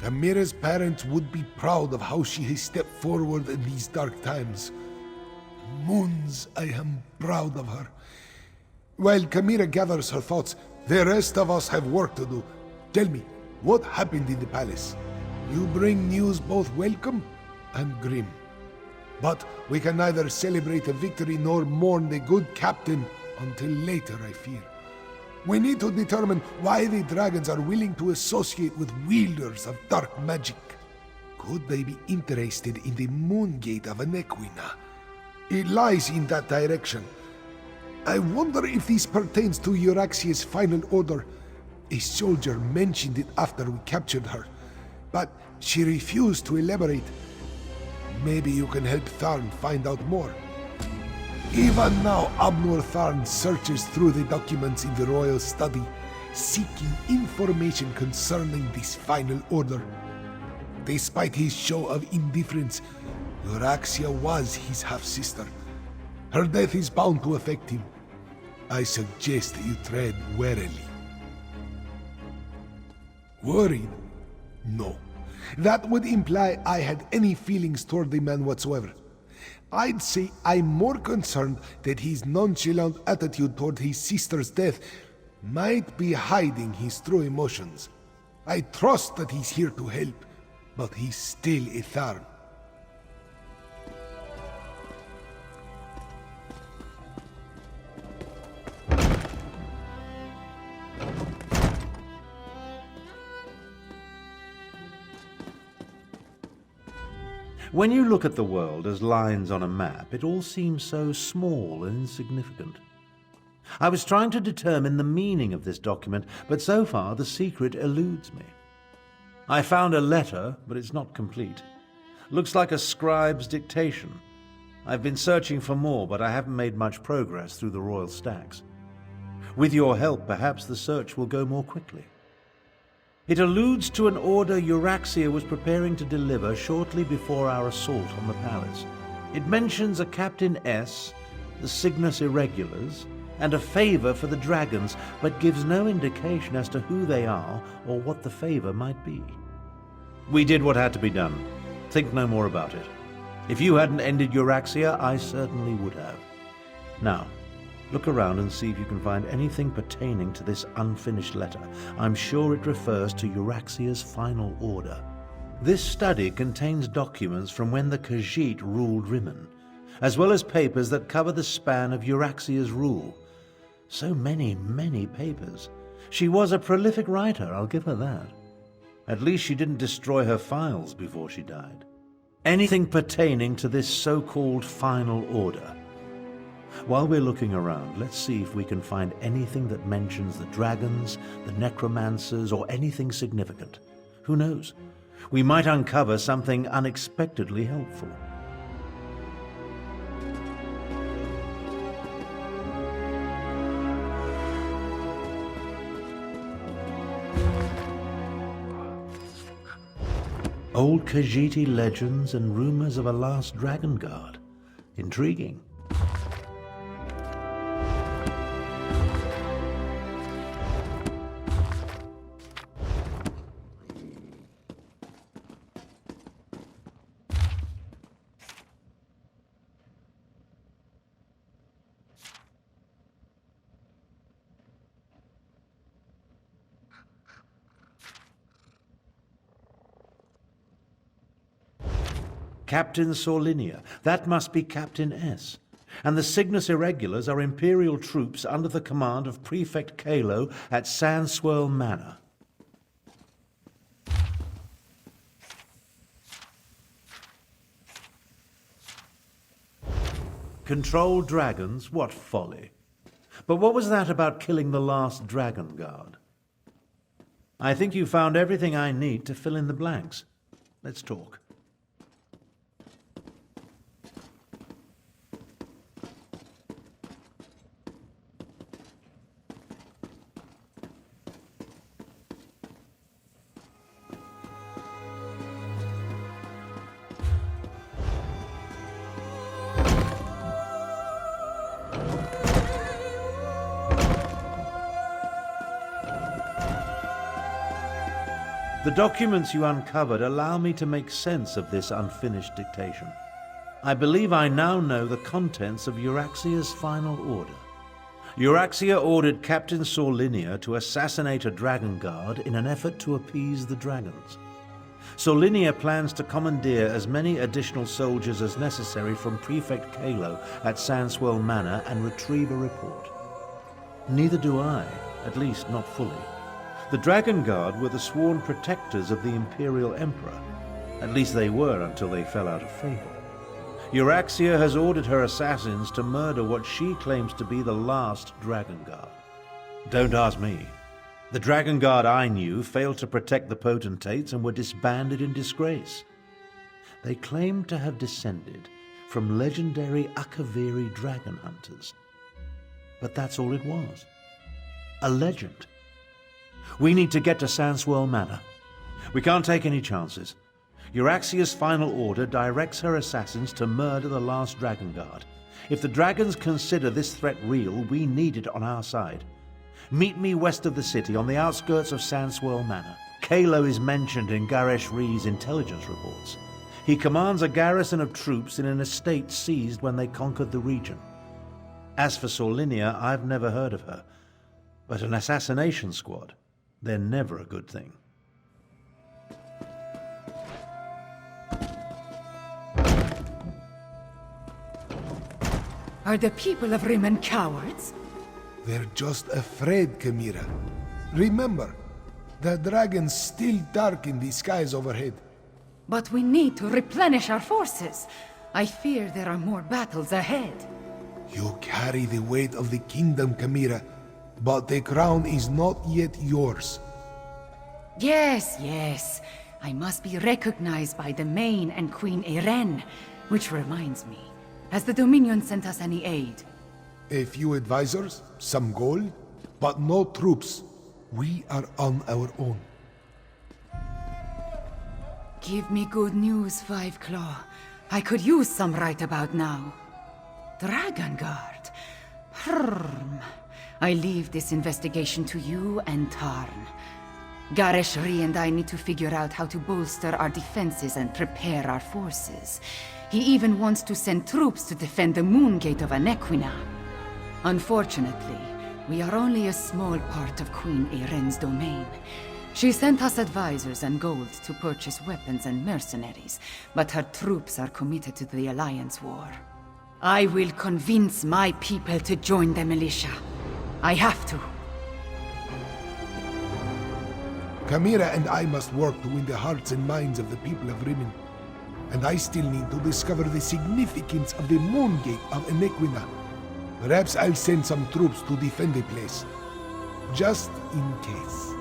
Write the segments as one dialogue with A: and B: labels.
A: Chimera's parents would be proud of how she has stepped forward in these dark times. Moons, I am proud of her. While Chimera gathers her thoughts, the rest of us have work to do. Tell me, what happened in the palace? You bring news both welcome and grim. But we can neither celebrate a victory nor mourn the good captain until later, I fear. We need to determine why the dragons are willing to associate with wielders of dark magic. Could they be interested in the moon gate of Anequina? It lies in that direction. I wonder if this pertains to Euraxia's final order. A soldier mentioned it after we captured her, but she refused to elaborate. Maybe you can help Tharn find out more. Even now, Abnor Tharn searches through the documents in the royal study, seeking information concerning this final order. Despite his show of indifference, Euraxia was his half-sister. Her death is bound to affect him. I suggest that you tread warily. Worried? No. That would imply I had any feelings toward the man whatsoever. I'd say I'm more concerned that his nonchalant attitude toward his sister's death might be hiding his true emotions. I trust that he's here to help, but he's still a Tharn.
B: When you look at the world as lines on a map, it all seems so small and insignificant. I was trying to determine the meaning of this document, but so far the secret eludes me. I found a letter, but it's not complete. Looks like a scribe's dictation. I've been searching for more, but I haven't made much progress through the royal stacks. With your help, perhaps the search will go more quickly. It alludes to an order Euraxia was preparing to deliver shortly before our assault on the palace. It mentions a Captain S, the Cygnus Irregulars, and a favor for the dragons, but gives no indication as to who they are or what the favor might be. We did what had to be done. Think no more about it. If you hadn't ended Euraxia, I certainly would have. Now, look around and see if you can find anything pertaining to this unfinished letter. I'm sure it refers to Euraxia's final order. This study contains documents from when the Khajiit ruled Rimmon, as well as papers that cover the span of Euraxia's rule. So many, many papers. She was a prolific writer, I'll give her that. At least she didn't destroy her files before she died. Anything pertaining to this so-called final order. While we're looking around, let's see if we can find anything that mentions the dragons, the necromancers, or anything significant. Who knows? We might uncover something unexpectedly helpful. Old Khajiiti legends and rumors of a last dragon guard. Intriguing. Captain Sorlinia, that must be Captain S. And the Cygnus Irregulars are Imperial troops under the command of Prefect Kalo at Sandswirl Manor. Control dragons? What folly. But what was that about killing the last dragon guard? I think you found everything I need to fill in the blanks. Let's talk. The documents you uncovered allow me to make sense of this unfinished dictation. I believe I now know the contents of Euraxia's final order. Euraxia ordered Captain Sorlinia to assassinate a dragon guard in an effort to appease the dragons. Sorlinia plans to commandeer as many additional soldiers as necessary from Prefect Kalo at Elsweyr Manor and retrieve a report. Neither do I, at least not fully. The Dragon Guard were the sworn protectors of the Imperial Emperor. At least they were until they fell out of favor. Euraxia has ordered her assassins to murder what she claims to be the last Dragon Guard. Don't ask me. The Dragon Guard I knew failed to protect the potentates and were disbanded in disgrace. They claimed to have descended from legendary Akaviri dragon hunters. But that's all it was. A legend. We need to get to Elsweyr Manor. We can't take any chances. Euraxia's final order directs her assassins to murder the last Dragon Guard. If the dragons consider this threat real, we need it on our side. Meet me west of the city, on the outskirts of Elsweyr Manor. Kalo is mentioned in Garesh Rhee's intelligence reports. He commands a garrison of troops in an estate seized when they conquered the region. As for Sorlinia, I've never heard of her. But an assassination squad, they're never a good thing.
C: Are the people of Rimmon cowards?
A: They're just afraid, Chimera. Remember, the dragons still darken the skies overhead.
C: But we need to replenish our forces. I fear there are more battles ahead.
A: You carry the weight of the kingdom, Chimera, but the crown is not yet yours.
C: Yes. I must be recognized by the Main and Queen Eren. Which reminds me, has the Dominion sent us any aid?
A: A few advisors, some gold, but no troops. We are on our own.
C: Give me good news, Five Claw. I could use some right about now. Dragon Guard. I leave this investigation to you and Tarn. Garesh Rhee and I need to figure out how to bolster our defenses and prepare our forces. He even wants to send troops to defend the moon gate of Anequina. Unfortunately, we are only a small part of Queen Eren's domain. She sent us advisors and gold to purchase weapons and mercenaries, but her troops are committed to the Alliance War. I will convince my people to join the militia. I have to.
A: Chimera and I must work to win the hearts and minds of the people of Rimmon. And I still need to discover the significance of the moon gate of Anequina. Perhaps I'll send some troops to defend the place. Just in case.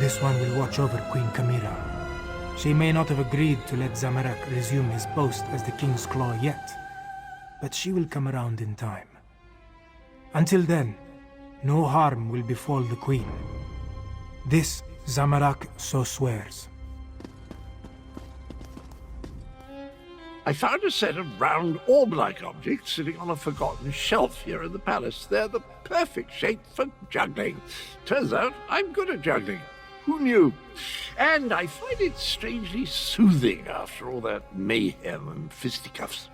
D: This one will watch over Queen Chimera. She may not have agreed to let Zamorak resume his post as the King's Claw yet, but she will come around in time. Until then, no harm will befall the Queen. This Zamorak so swears.
E: I found a set of round orb-like objects sitting on a forgotten shelf here in the palace. They're the perfect shape for juggling. Turns out I'm good at juggling. Who knew? And I find it strangely soothing after all that mayhem and fisticuffs.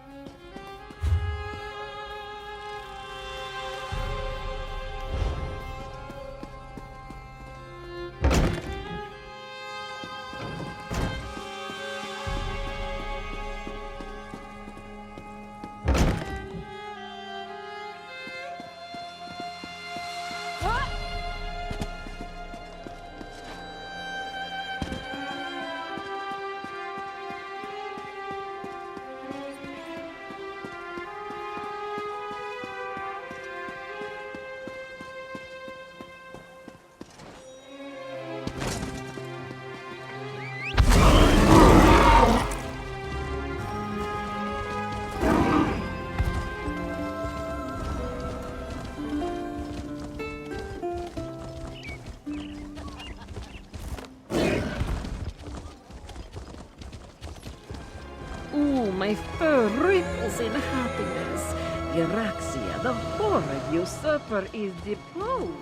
F: My fur ripples in happiness. Euraxia, the horrid usurper, is deposed.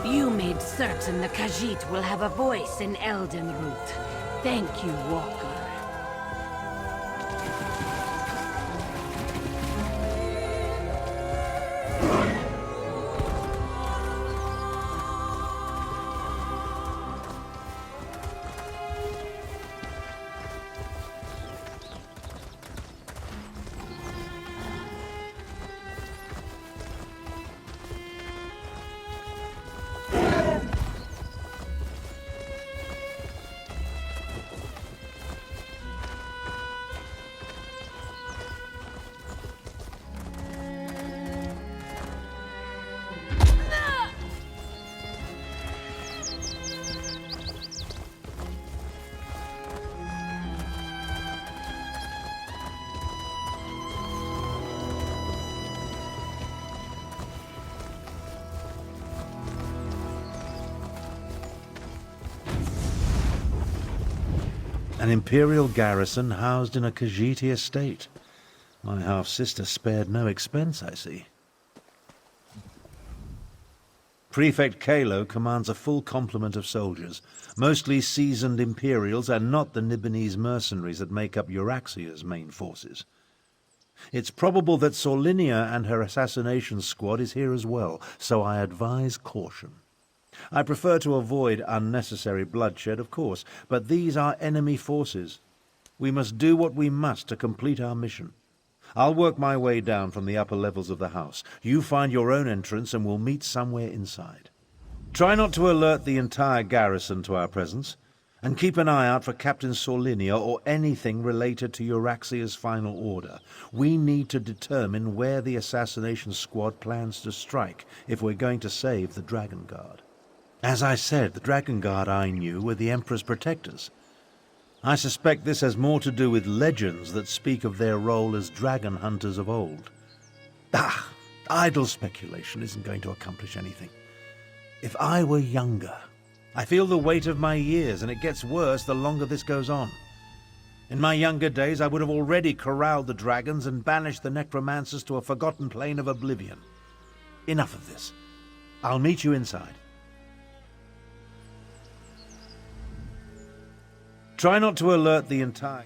F: You made certain the Khajiit will have a voice in Eldenroot. Thank you, Walker.
B: An Imperial garrison housed in a Khajiiti estate. My half-sister spared no expense, I see. Prefect Kalo commands a full complement of soldiers, mostly seasoned Imperials and not the Nibonese mercenaries that make up Euraxia's main forces. It's probable that Sorlinia and her assassination squad is here as well, so I advise caution. I prefer to avoid unnecessary bloodshed, of course, but these are enemy forces. We must do what we must to complete our mission. I'll work my way down from the upper levels of the house. You find your own entrance and we'll meet somewhere inside. Try not to alert the entire garrison to our presence, and keep an eye out for Captain Sorlinia or anything related to Euraxia's final order. We need to determine where the assassination squad plans to strike if we're going to save the Dragon Guard. As I said, the Dragon Guard I knew were the Emperor's protectors. I suspect this has more to do with legends that speak of their role as dragon hunters of old. Idle speculation isn't going to accomplish anything. If I were younger, I feel the weight of my years, and it gets worse the longer this goes on. In my younger days, I would have already corralled the dragons and banished the necromancers to a forgotten plane of oblivion. Enough of this. I'll meet you inside. Try not to alert the entire...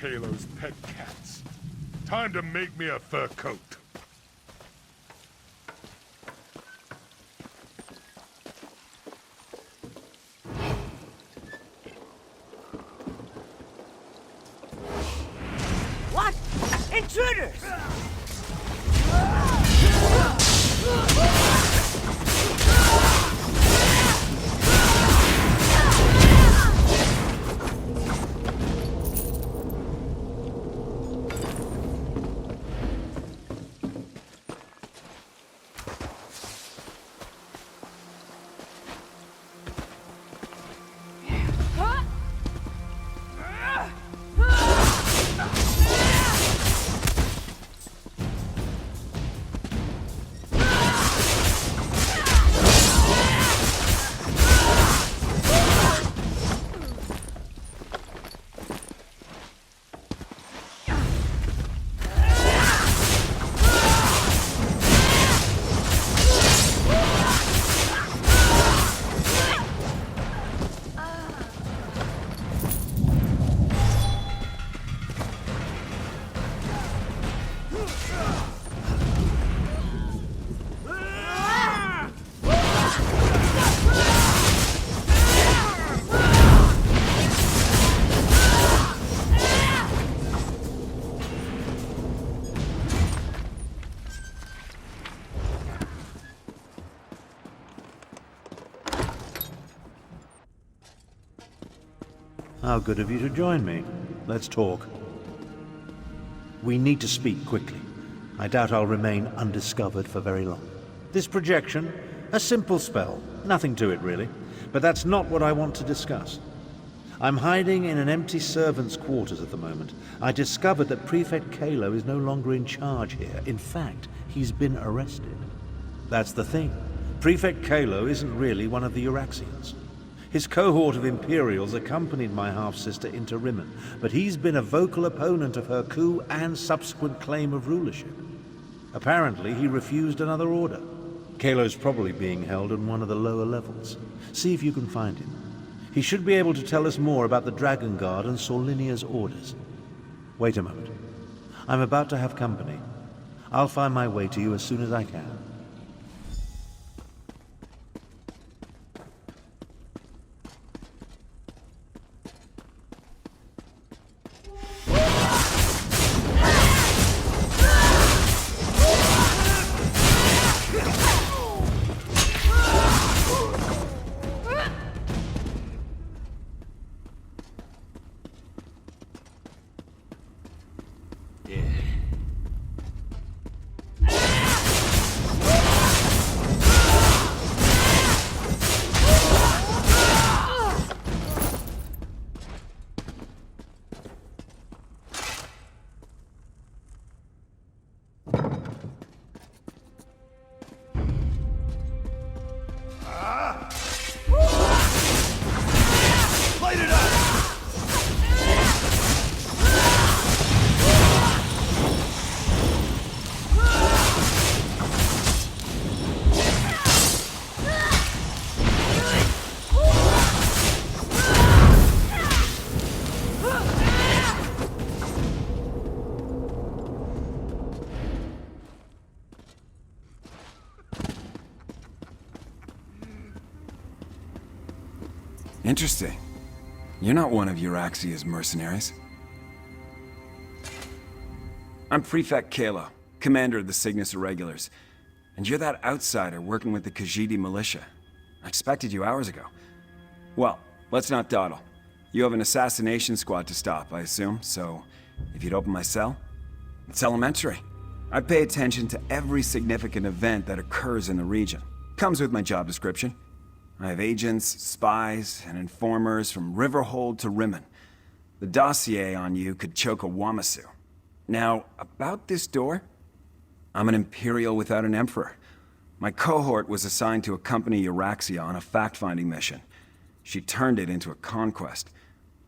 A: Kalo's pet cats. Time to make me a fur coat.
F: What? Intruders!
B: How good of you to join me. Let's talk. We need to speak quickly. I doubt I'll remain undiscovered for very long. This projection, a simple spell. Nothing to it, really. But that's not what I want to discuss. I'm hiding in an empty servant's quarters at the moment. I discovered that Prefect Kalo is no longer in charge here. In fact, he's been arrested. That's the thing. Prefect Kalo isn't really one of the Euraxians. His cohort of Imperials accompanied my half-sister into Rimmon, but he's been a vocal opponent of her coup and subsequent claim of rulership. Apparently, he refused another order. Kalo's probably being held on one of the lower levels. See if you can find him. He should be able to tell us more about the Dragon Guard and Solinia's orders. Wait a moment. I'm about to have company. I'll find my way to you as soon as I can.
G: Interesting. You're not one of Euraxia's mercenaries. I'm Prefect Kalo, commander of the Cygnus Irregulars. And you're that outsider working with the Khajiit militia. I expected you hours ago. Well, let's not dawdle. You have an assassination squad to stop, I assume, so if you'd open my cell, it's elementary. I pay attention to every significant event that occurs in the region. Comes with my job description. I have agents, spies, and informers from Riverhold to Rimmon. The dossier on you could choke a Wamasu. Now, about this door, I'm an Imperial without an Emperor. My cohort was assigned to accompany Euraxia on a fact-finding mission. She turned it into a conquest.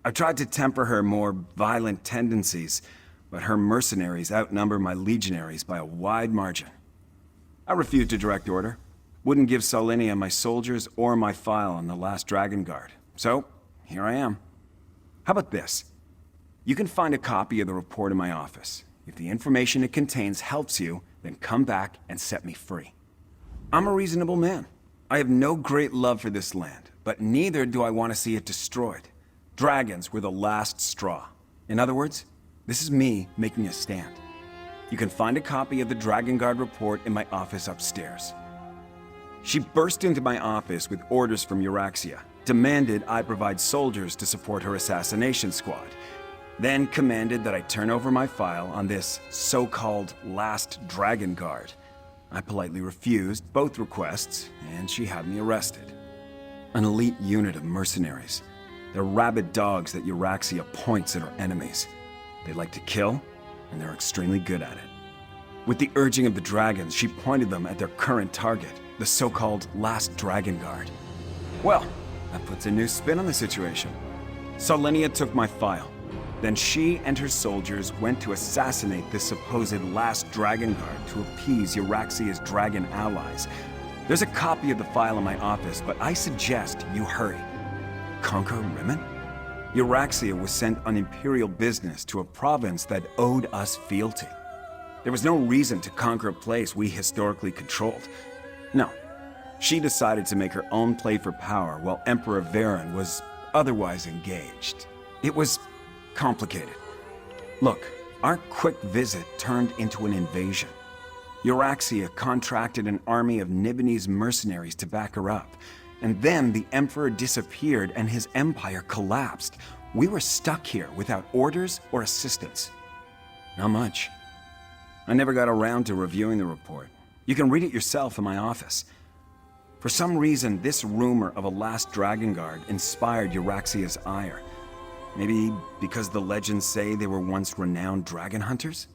G: I tried to temper her more violent tendencies, but her mercenaries outnumber my legionaries by a wide margin. I refused to direct order. Wouldn't give Solinia my soldiers or my file on the last Dragon Guard. So, here I am. How about this? You can find a copy of the report in my office. If the information it contains helps you, then come back and set me free. I'm a reasonable man. I have no great love for this land, but neither do I want to see it destroyed. Dragons were the last straw. In other words, this is me making a stand. You can find a copy of the Dragon Guard report in my office upstairs. She burst into my office with orders from Euraxia, demanded I provide soldiers to support her assassination squad, then commanded that I turn over my file on this so-called last Dragon Guard. I politely refused both requests, and she had me arrested. An elite unit of mercenaries. They're rabid dogs that Euraxia points at her enemies. They like to kill, and they're extremely good at it. With the urging of the dragons, she pointed them at their current target, the so-called last Dragon Guard. Well, that puts a new spin on the situation. Solenia took my file. Then she and her soldiers went to assassinate this supposed last Dragon Guard to appease Euraxia's dragon allies. There's a copy of the file in my office, but I suggest you hurry. Conquer Rimmon? Euraxia was sent on imperial business to a province that owed us fealty. There was no reason to conquer a place we historically controlled. No, she decided to make her own play for power while Emperor Varen was otherwise engaged. It was complicated. Look, our quick visit turned into an invasion. Euraxia contracted an army of Nibonese mercenaries to back her up, and then the Emperor disappeared and his empire collapsed. We were stuck here without orders or assistance. Not much. I never got around to reviewing the report. You can read it yourself in my office. For some reason, this rumor of a last Dragon Guard inspired Euraxia's ire. Maybe because the legends say they were once renowned dragon hunters?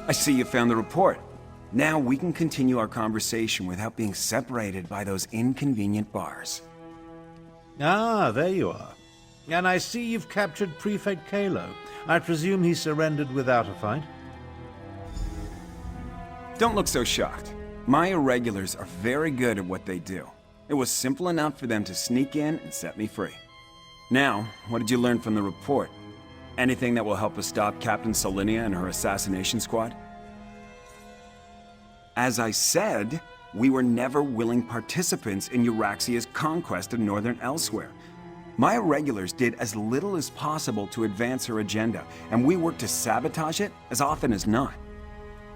G: I see you found the report. Now we can continue our conversation without being separated by those inconvenient bars.
B: Ah, there you are. And I see you've captured Prefect Kalo. I presume he surrendered without a fight?
G: Don't look so shocked. My irregulars are very good at what they do. It was simple enough for them to sneak in and set me free. Now, what did you learn from the report? Anything that will help us stop Captain Solenia and her assassination squad? As I said, we were never willing participants in Euraxia's conquest of northern Elsweyr. My irregulars did as little as possible to advance her agenda, and we worked to sabotage it as often as not.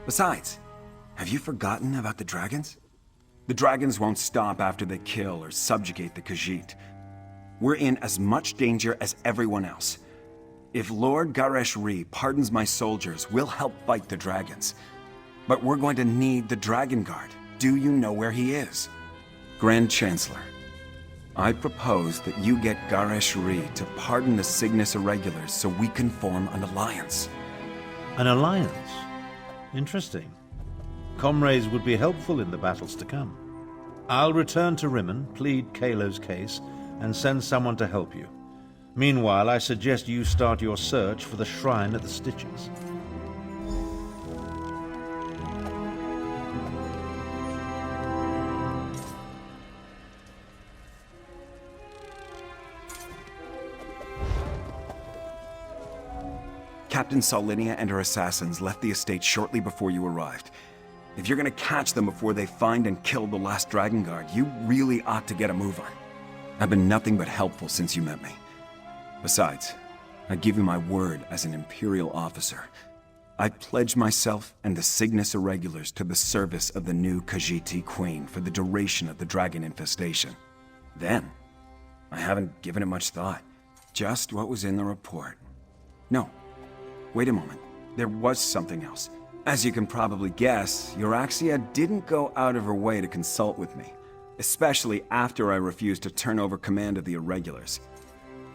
G: Besides, have you forgotten about the dragons? The dragons won't stop after they kill or subjugate the Khajiit. We're in as much danger as everyone else. If Lord Garesh-Ri pardons my soldiers, we'll help fight the dragons. But we're going to need the Dragon Guard. Do you know where he is? Grand Chancellor, I propose that you get Garesh-Ri to pardon the Cygnus Irregulars so we can form an alliance.
B: An alliance? Interesting. Comrades would be helpful in the battles to come. I'll return to Rimmon, plead Kalo's case, and send someone to help you. Meanwhile, I suggest you start your search for the shrine at the Stitches.
G: Captain Solenia and her assassins left the estate shortly before you arrived. If you're gonna catch them before they find and kill the last Dragon Guard, you really ought to get a move on. I've been nothing but helpful since you met me. Besides, I give you my word as an Imperial officer. I pledge myself and the Cygnus Irregulars to the service of the new Khajiit Queen for the duration of the dragon infestation. Then, I haven't given it much thought. Just what was in the report. No. Wait a moment. There was something else. As you can probably guess, Euraxia didn't go out of her way to consult with me, especially after I refused to turn over command of the Irregulars.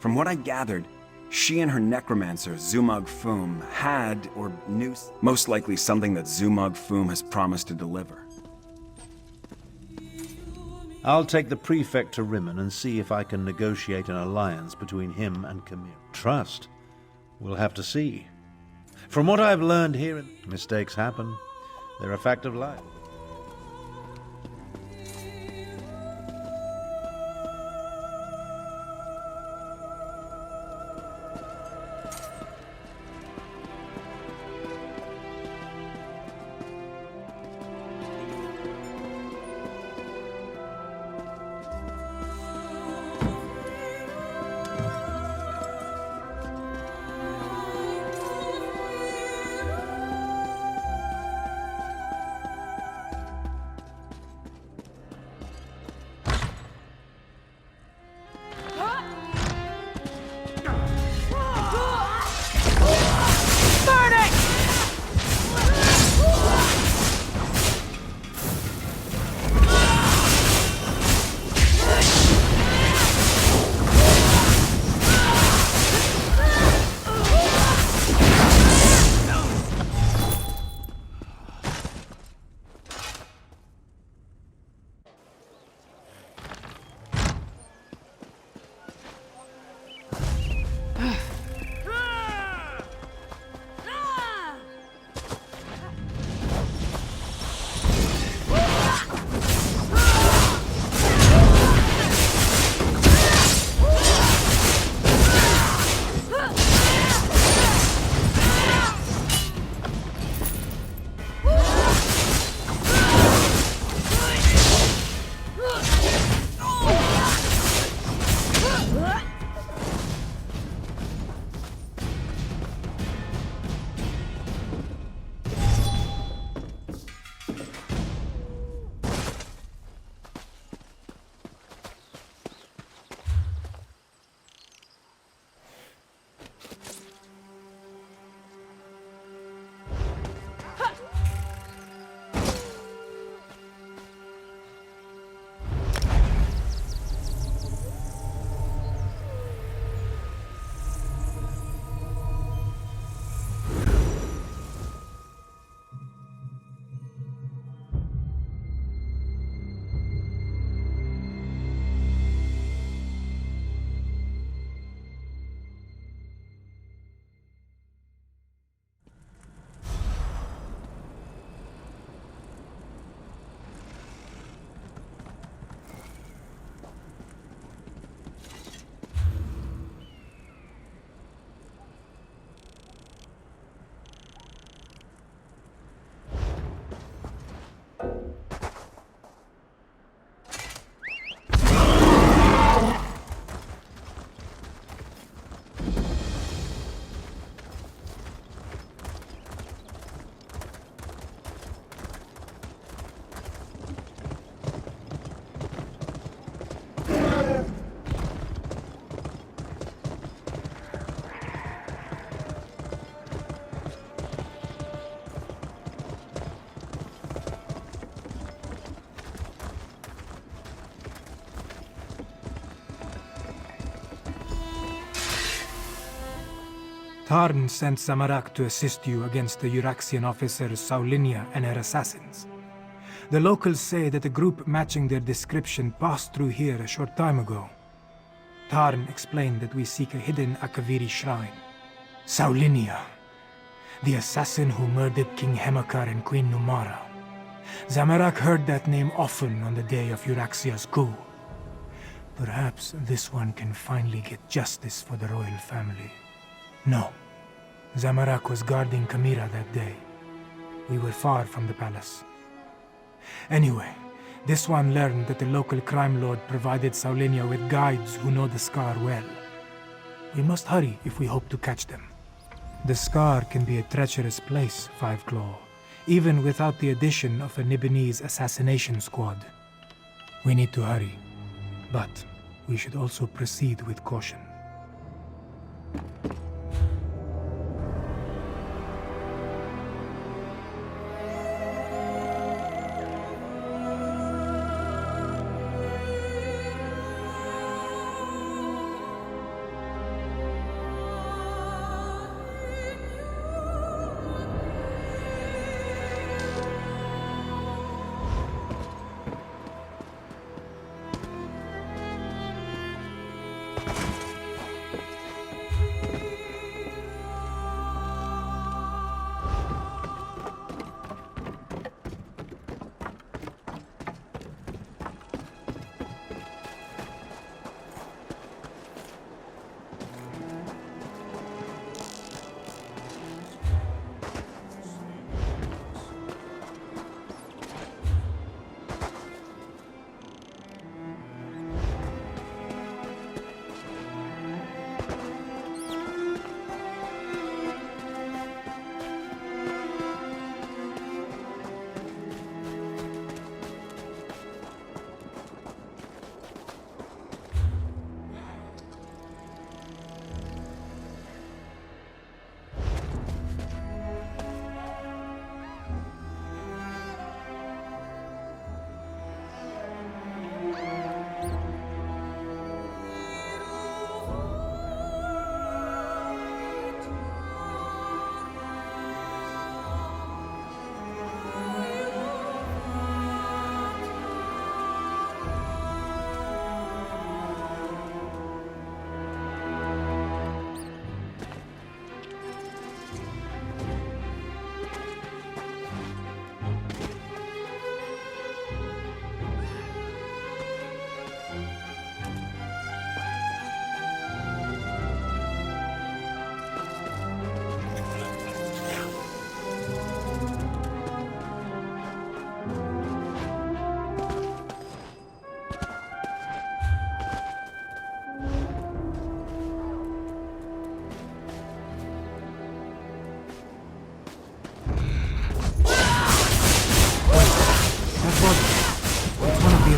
G: From what I gathered, she and her necromancer, Zumog Foom, had, or knew, most likely something that Zumog Foom has promised to deliver.
B: I'll take the prefect to Rimmen and see if I can negotiate an alliance between him and Camille. Trust? We'll have to see. From what I've learned here, mistakes happen. They're a fact of life.
D: Tarn sent Samarak to assist you against the Euraxian officers Saulinia and her assassins. The locals say that a group matching their description passed through here a short time ago. Tarn explained that we seek a hidden Akaviri shrine. Saulinia, the assassin who murdered King Hemakar and Queen Numara. Samarak heard that name often on the day of Euraxia's coup. Perhaps this one can finally get justice for the royal family. No. Samarak was guarding Kamira that day. We were far from the palace. Anyway, this one learned that the local crime lord provided Saulinia with guides who know the Scar well. We must hurry if we hope to catch them. The Scar can be a treacherous place, Five Claw, even without the addition of a Nibinese assassination squad. We need to hurry, but we should also proceed with caution.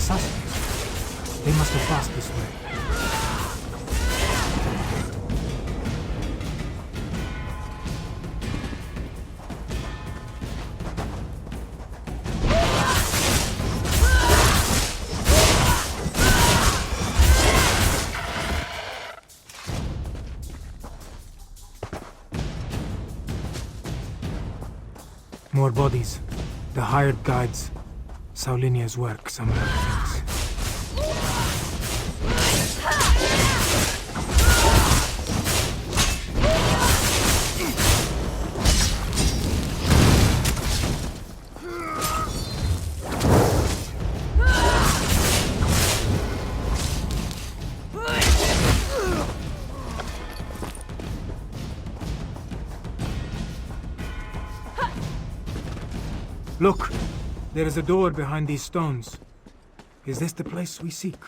D: assassins. They must have passed this way. More bodies. The hired guides. Saulinia's work, Samara thinks. Look! There is a door behind these stones. Is this the place we seek?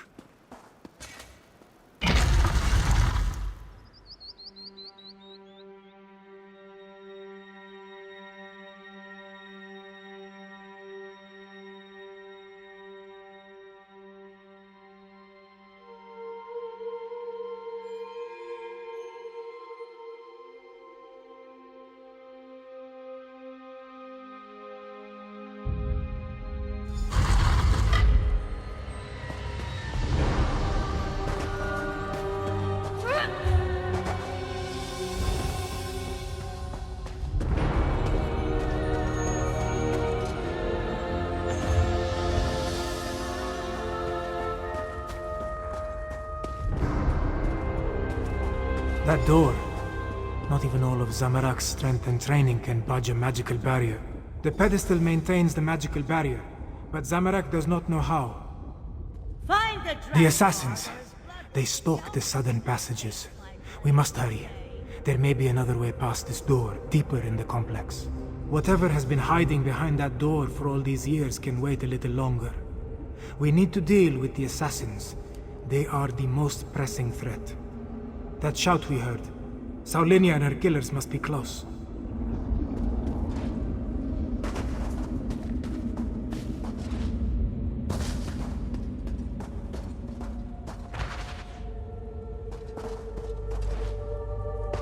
D: That door. Not even all of Zamarak's strength and training can budge a magical barrier. The pedestal maintains the magical barrier, but Zamarak does not know how.
F: Find
D: The assassins. They stalk the southern passages. We must hurry. There may be another way past this door, deeper in the complex. Whatever has been hiding behind that door for all these years can wait a little longer. We need to deal with the assassins. They are the most pressing threat. That shout we heard. Saulinia and her killers must be close.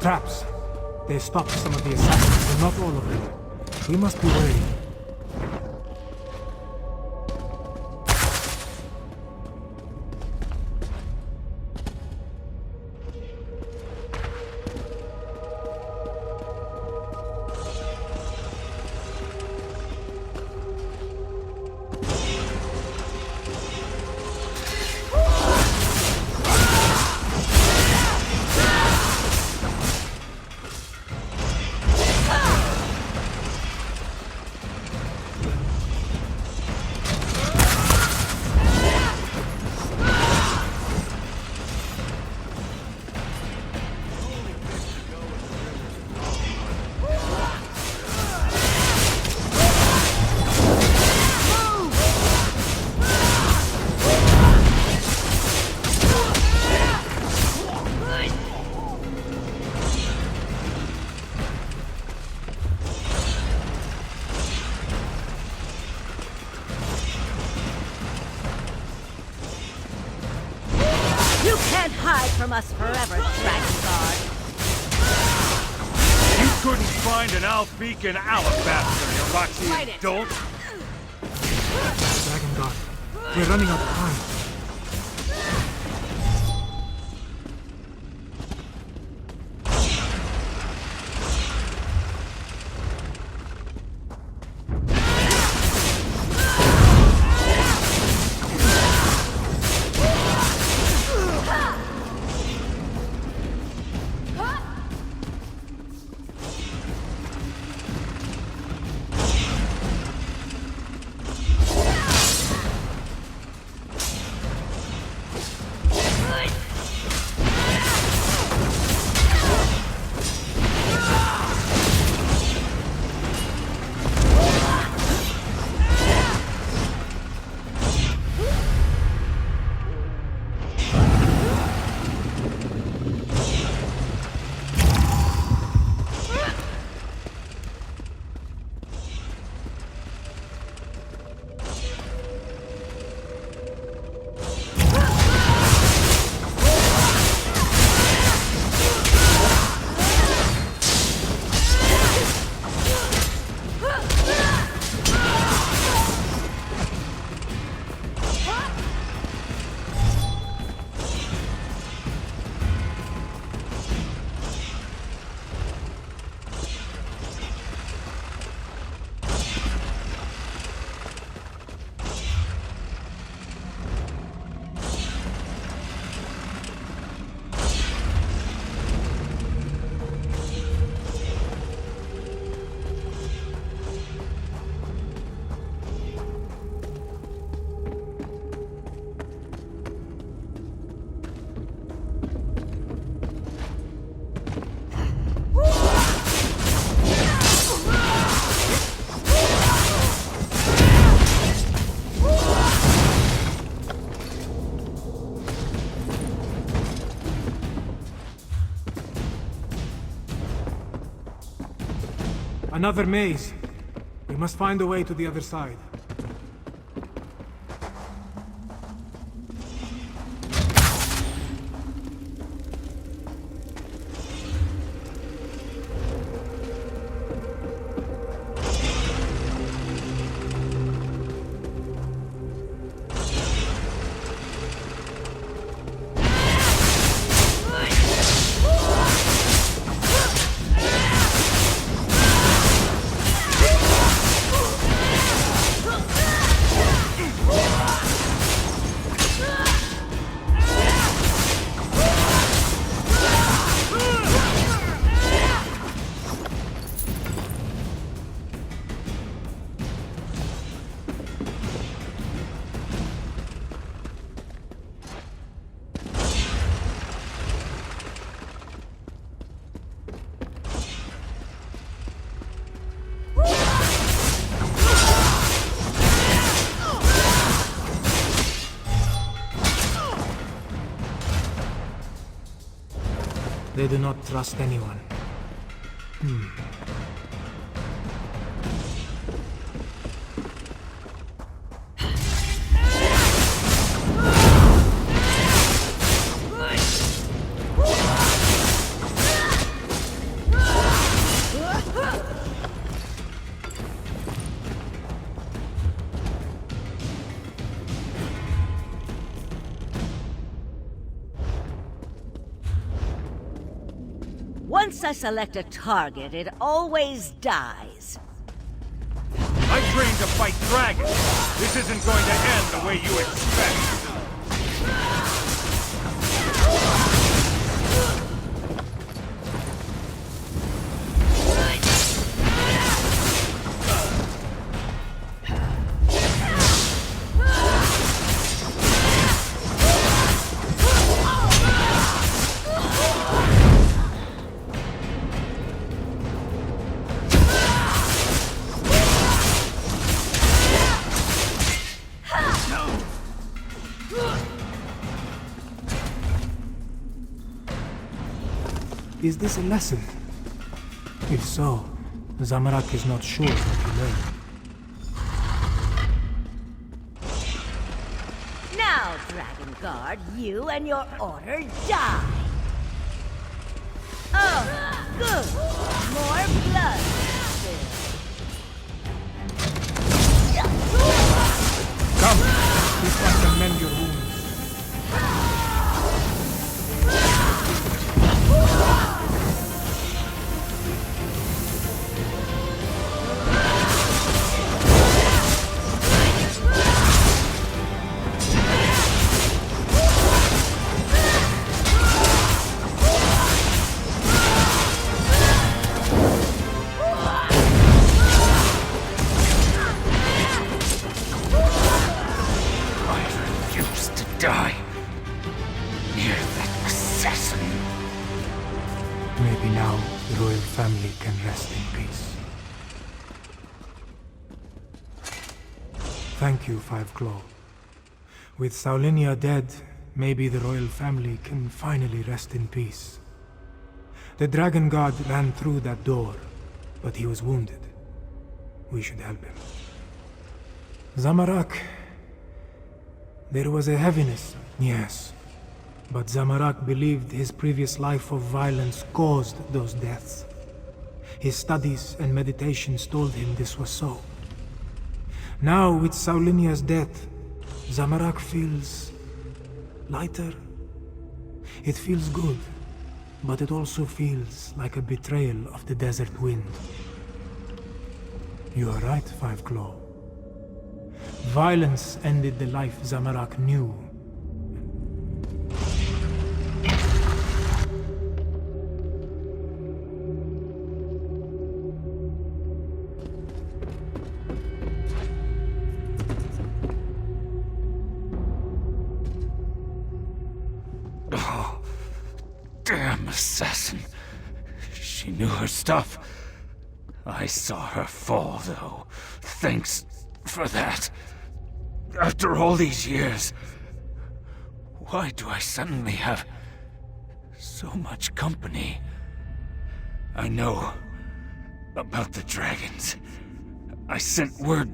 D: Traps. They stopped some of the assassins, but not all of them. We must be wary.
F: You can't hide from us forever, Dragon Guard.
H: You couldn't find an Albeacon alabaster, you Roxy
F: Fight it.
H: dolt!
D: Dragon Guard. We're running out of time. Another maze. We must find a way to the other side. They do not trust anyone.
F: Once I select a target, it always dies.
H: I trained to fight dragons. This isn't going to end the way you expect.
D: Is this a lesson? If so, Zamorak is not sure what he learned.
F: Now, Dragon Guard, you and your order die! Oh, good! More blood!
D: Come! This one can mend your wounds.
H: Die. Near that assassin.
D: Maybe now the royal family can rest in peace. Thank you, Five Claw. With Saulinia dead, maybe the royal family can finally rest in peace. The Dragon God ran through that door, but he was wounded. We should help him. Zamorak... There was a heaviness, yes. But Zamorak believed his previous life of violence caused those deaths. His studies and meditations told him this was so. Now, with Saulinia's death, Zamorak feels... lighter. It feels good, but it also feels like a betrayal of the desert wind. You are right, Five Claw. Violence ended the life Zamorak knew.
H: Oh, damn assassin. She knew her stuff. I saw her fall, though. Thanks for that. After all these years, why do I suddenly have so much company? I know About the dragons. I sent word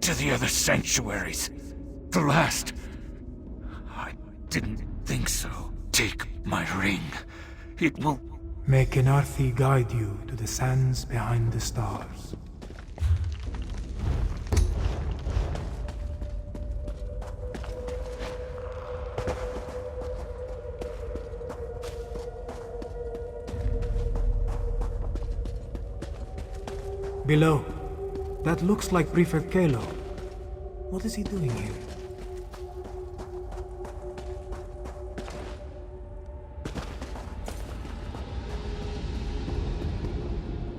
H: to the other sanctuaries. The last. I didn't think so. Take my ring. It will...
D: May Kenarthi guide you to the sands behind the stars. Below. That looks like Prefect Kalo. What is he doing here?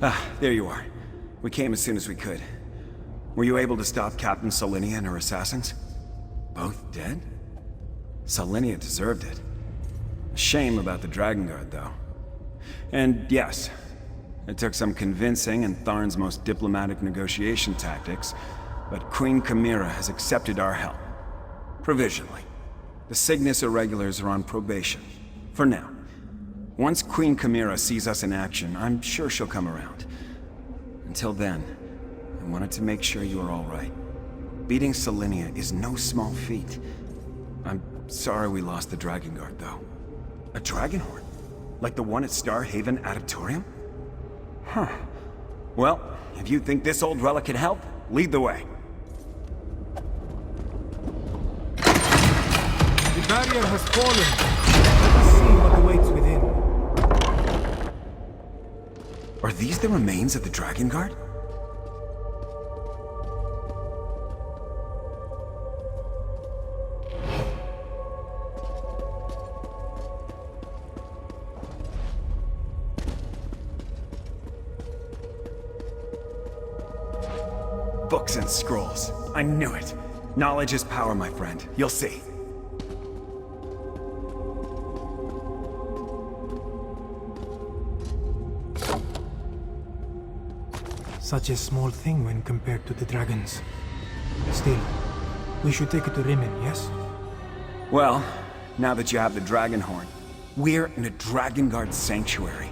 G: Ah, there you are. We came as soon as we could. Were you able to stop Captain Solinia and her assassins? Both dead? Solinia deserved it. A shame about the Dragon Guard, though. And yes, it took some convincing and Tharn's most diplomatic negotiation tactics, but Queen Chimera has accepted our help. Provisionally. The Cygnus Irregulars are on probation. For now. Once Queen Chimera sees us in action, I'm sure she'll come around. Until then, I wanted to make sure you are all right. Beating Solinia is no small feat. I'm sorry we lost the Dragon Guard, though. A Dragonhorn? Like the one at Star Haven Auditorium? Huh. Well, if you think this old relic can help, lead the way.
D: The barrier has fallen. Let us see what awaits within.
G: Are these the remains of the Dragon Guard? Books and scrolls. I knew it. Knowledge is power, my friend. You'll see.
D: Such a small thing when compared to the dragons. Still, we should take it to Rimmon, yes?
G: Well, now that you have the Dragon Horn, we're in a Dragon Guard sanctuary.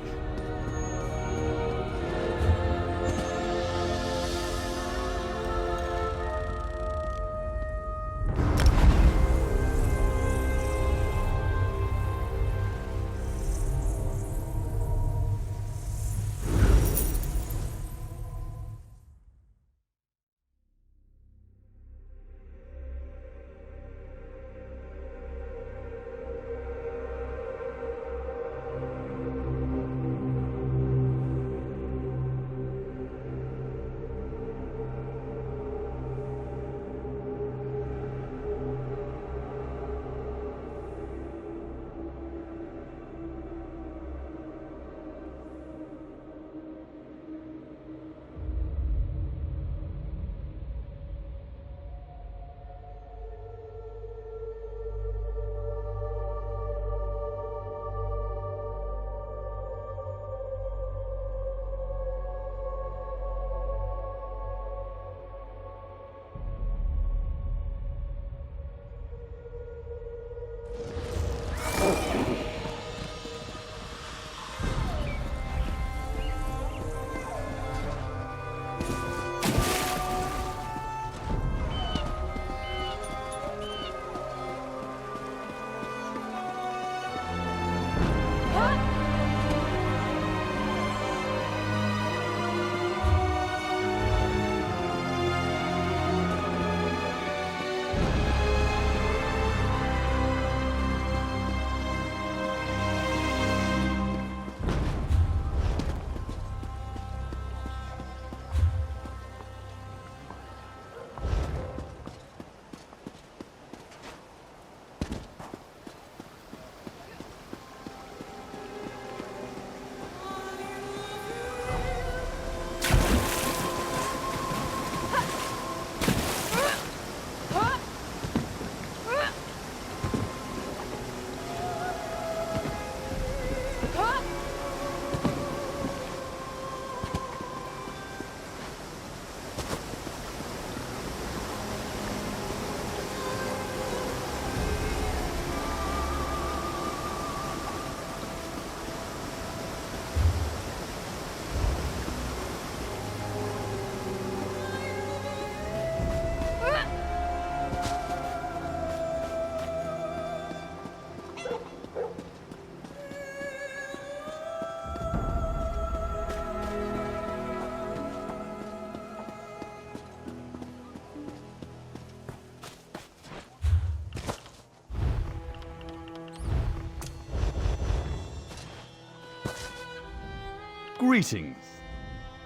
I: Greetings.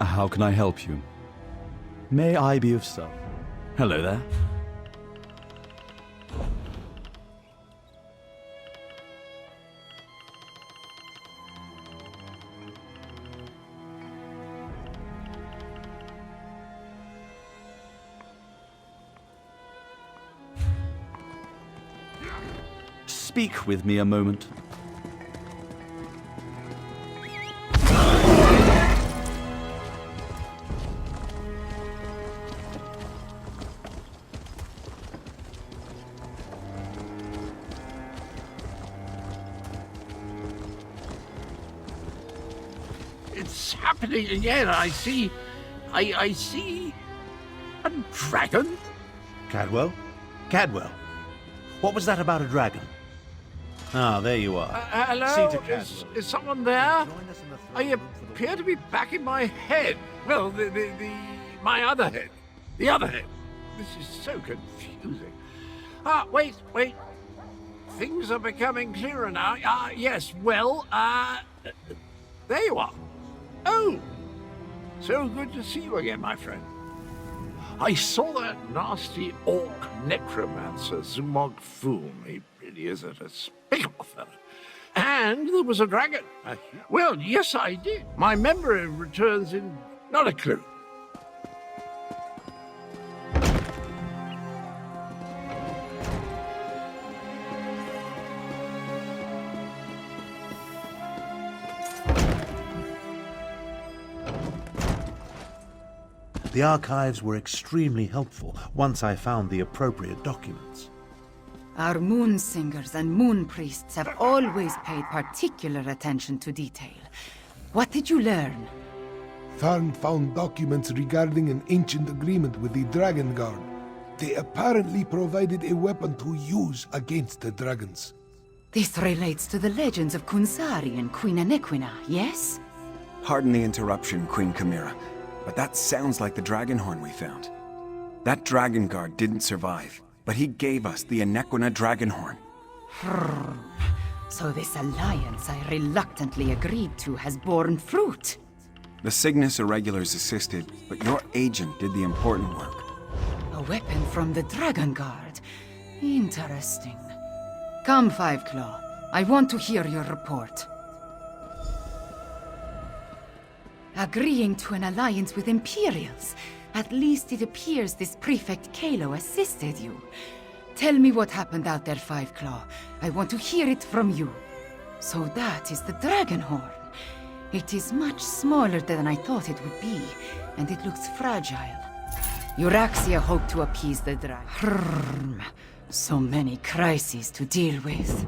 I: How can I help you? May I be of service? Hello there. Speak with me a moment.
E: It's happening again. I see a dragon.
B: Cadwell? Cadwell? What was that about a dragon? Ah, there you are.
E: Hello?
B: See to Cadwell.
E: Is someone there?
B: Join us in the
E: I
B: throne room for the-
E: appear to be back in my head. Well, my other head. The other head. This is so confusing. Wait. Things are becoming clearer now. Yes, well, there you are. Oh, so good to see you again, my friend. I saw that nasty orc necromancer, Zumog Foom. He really is a despicable fellow. And there was a dragon. Well, yes, I did. My memory returns in not a clue.
B: The archives were extremely helpful once I found the appropriate documents.
C: Our moon singers and moon priests have always paid particular attention to detail. What did you learn?
A: Tharn found documents regarding an ancient agreement with the Dragon Guard. They apparently provided a weapon to use against the dragons.
C: This relates to the legends of Kunsari and Queen Anequina, yes?
G: Pardon the interruption, Queen Chimera, but that sounds like the dragon horn we found. That dragon guard didn't survive, but he gave us the Anequina dragon horn.
C: So this alliance I reluctantly agreed to has borne fruit.
G: The Cygnus Irregulars assisted, but your agent did the important work.
C: A weapon from the Dragon Guard. Interesting. Come, Five Claw. I want to hear your report. Agreeing to an alliance with Imperials. At least it appears this Prefect Kalo assisted you. Tell me what happened out there, Five Claw. I want to hear it from you. So that is the Dragon Horn. It is much smaller than I thought it would be, and it looks fragile. Euraxia hoped to appease the dragon. So many crises to deal with.